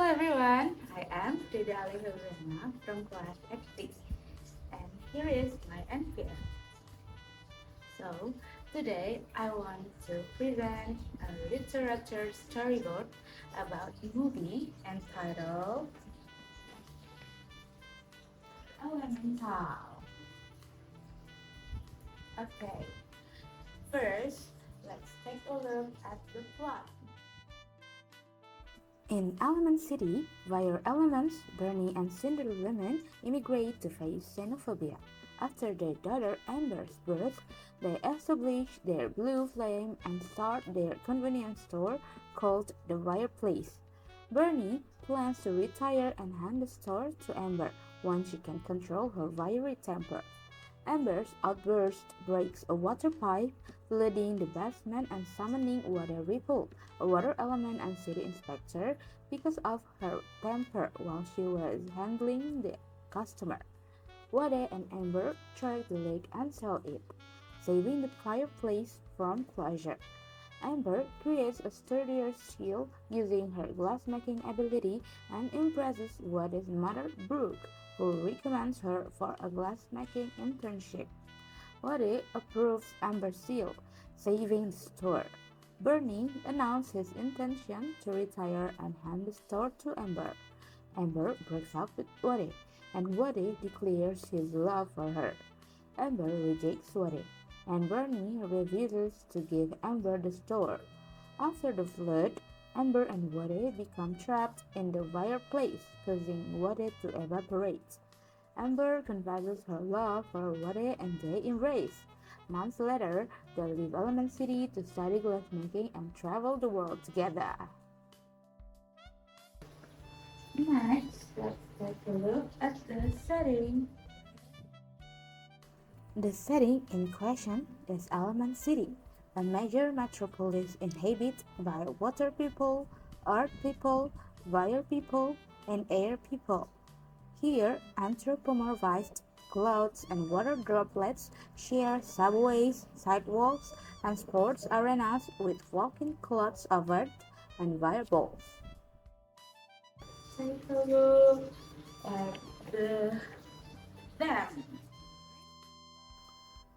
everyone, I am Ridha Alya from class 8, and here is my NPR. So, today I want to present a literature storyboard about a movie entitled Elemental. Okay, first let's take a look at the plot. In Element City, where elements, Bernie and Cinder women immigrate to face xenophobia. After their daughter Amber's birth, they establish their Blue Flame and start their convenience store called the Fireplace. Bernie plans to retire and hand the store to Amber once she can control her fiery temper. Amber's outburst breaks a water pipe, flooding the basement and summoning Water Ripple, a water element and city inspector, because of her temper while she was handling the customer. Wade and Amber try to lake and sell it, saving the fireplace from closure. Amber creates a sturdier shield using her glassmaking ability and impresses Wade's mother, Brooke, who recommends her for a glassmaking internship. Wade approves Amber's seal, saving the store. Bernie announced his intention to retire and hand the store to Amber. Amber breaks up with Wade, and Wade declares his love for her. Amber rejects Wade, and Bernie refuses to give Amber the store. After the flood, Amber and Wade become trapped in the fireplace, causing Wade to evaporate. Amber confesses her love for Wade and they embrace. Months later, they leave Element City to study glassmaking and travel the world together. Next, let's take a look at the setting. The setting in question is Element City, a major metropolis inhabited by water people, earth people, fire people, and air people. Here, anthropomorphized clouds and water droplets share subways, sidewalks, and sports arenas with walking clouds of earth and fireballs. Take a look at the dam.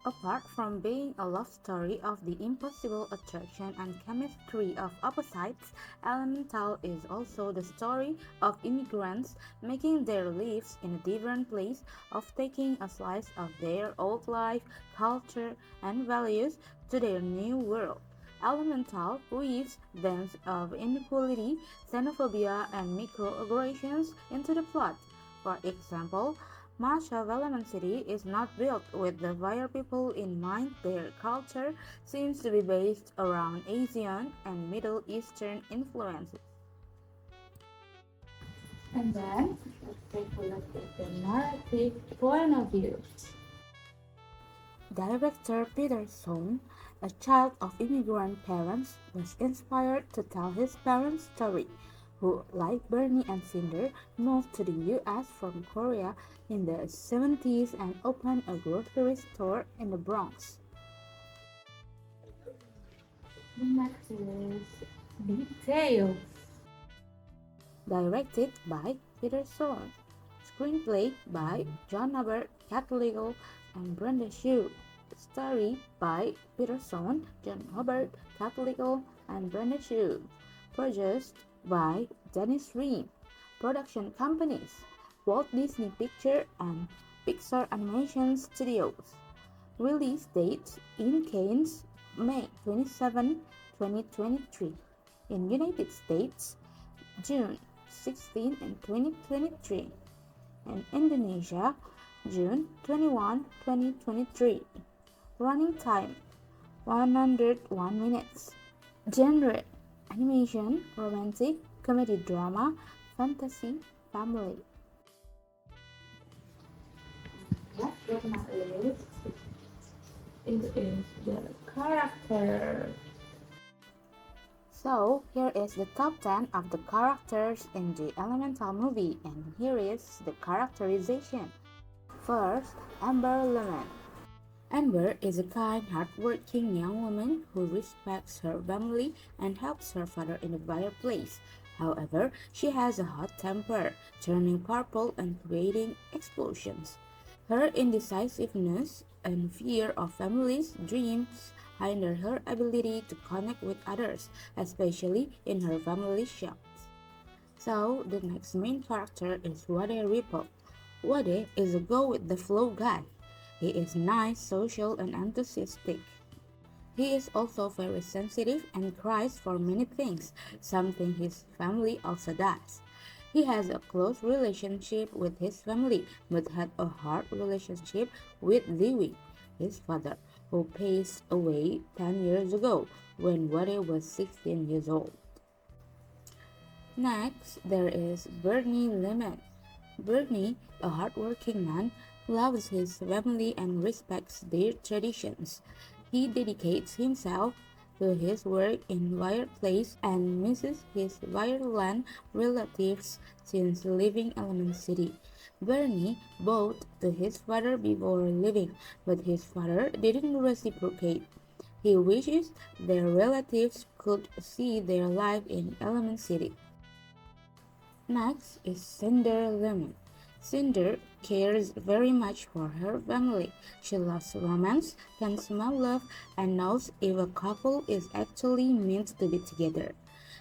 Apart from being a love story of the impossible attraction and chemistry of opposites, Elemental is also the story of immigrants making their lives in a different place, of taking a slice of their old life, culture, and values to their new world. Elemental weaves themes of inequality, xenophobia, and microaggressions into the plot. For example, much of Element City is not built with the Fire people in mind. Their culture seems to be based around Asian and Middle Eastern influences. And then, let's take a look at the narrative point of view. Director Peter Sohn, a child of immigrant parents, was inspired to tell his parents' story, who, like Bernie and Cinder, moved to the US from Korea in the 70s and opened a grocery store in the Bronx. The next is details. Directed by Peter Sohn. Screenplay by John Hubbard, Kat Legal, and Brenda Shue. Story by Peter Sohn, John Hubbard, Kat Legal, and Brenda Shue. Produced by Dennis Ream. Production companies Walt Disney Picture and Pixar Animation Studios. Release date in Cannes, May 27, 2023. In United States, June 16 and 2023. In Indonesia, June 21, 2023. Running time 101 minutes. Genre animation, romantic, comedy drama, fantasy, family. Last but not least, it is the character. So, here is the top 10 of the characters in the Elemental movie, and here is the characterization. First, Amber Lemon. Amber is a kind, hardworking young woman who respects her family and helps her father in the fireplace. However, she has a hot temper, turning purple and creating explosions. Her indecisiveness and fear of family's dreams hinder her ability to connect with others, especially in her family shops. So, the next main character is Wade Ripple. Wade is a go with the flow guy. He is nice, social, and enthusiastic. He is also very sensitive and cries for many things, something his family also does. He has a close relationship with his family, but had a hard relationship with Dewey, his father, who passed away 10 years ago when Wade was 16 years old. Next, there is Bernie Lemon. Bernie, a hardworking man, loves his family and respects their traditions. He dedicates himself to his work in Fireplace and misses his Ireland relatives since leaving Element City. Bernie bowed to his father before leaving, but his father didn't reciprocate. He wishes their relatives could see their life in Element City. Next is Cinder Lemon. Cinder cares very much for her family. She loves romance, can smell love, and knows if a couple is actually meant to be together.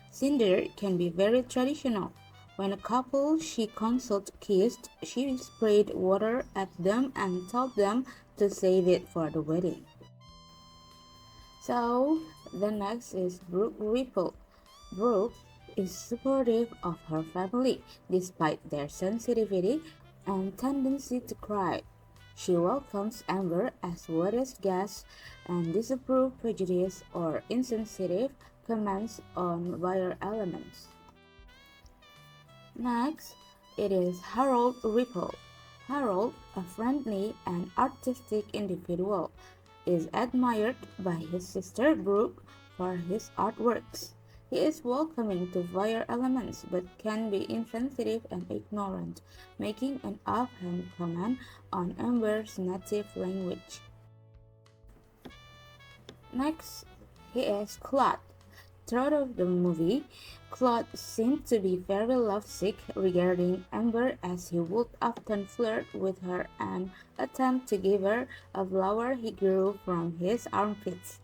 Cinder can be very traditional. When a couple she consulted kissed, she sprayed water at them and told them to save it for the wedding. So, the next is Brooke Ripple. Brooke is supportive of her family despite their sensitivity and tendency to cry. She welcomes Amber as Wade's guest and disapproves prejudice or insensitive comments on wire elements. Next, it is Harold Ripple. Harold, a friendly and artistic individual, is admired by his sister Brooke for his artworks. He is welcoming to wire elements but can be insensitive and ignorant, making an offhand comment on Amber's native language. Next, he is Claude. Throughout the movie, Claude seemed to be very lovesick regarding Amber as he would often flirt with her and attempt to give her a flower he grew from his armpits.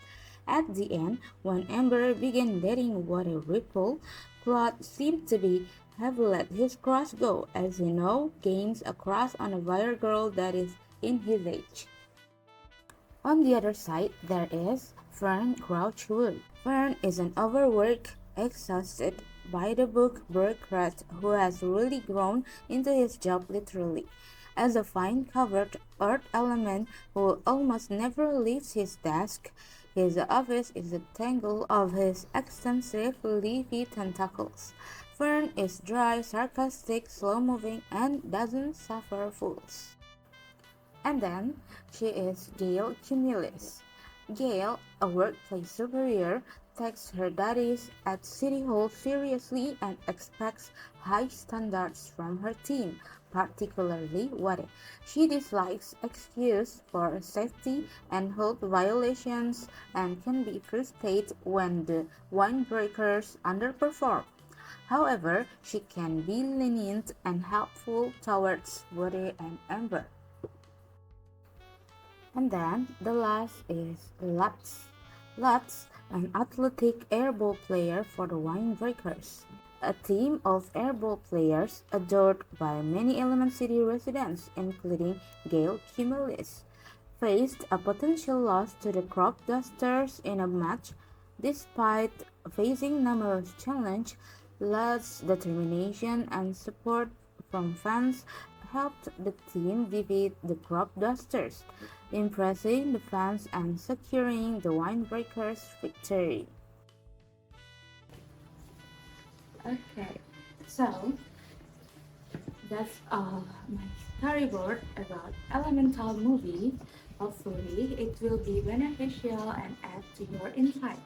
At the end, when Amber began dating Water Ripple, Claude seemed to have let his crush go as he now gains a crush on a wire girl that is in his age. On the other side, there is Fern Crouchwood. Fern is an overworked, exhausted, by the book bureaucrat who has really grown into his job literally. As a fine covered earth element who almost never leaves his desk, his office is a tangle of his extensive leafy tentacles. Fern is dry, sarcastic, slow moving, and doesn't suffer fools. And then she is Gail Cumulis. Gail, a workplace superior, takes her duties at City Hall seriously and expects high standards from her team, particularly Wade. She dislikes excuse for safety and health violations and can be frustrated when the windbreakers underperform. However, she can be lenient and helpful towards Wade and Amber. And then the last is Lutz. Lutz, an athletic airball player for the Windbreakers, a team of airball players adored by many Element City residents, including Gail Cumulis, faced a potential loss to the Crop Dusters in a match. Despite facing numerous challenges, Lutz's determination and support from fans helped the team defeat the Crop Dusters, impressing the fans and securing the Windbreakers' victory. Okay, so that's all my storyboard about Elemental movie. Hopefully, it will be beneficial and add to your insight.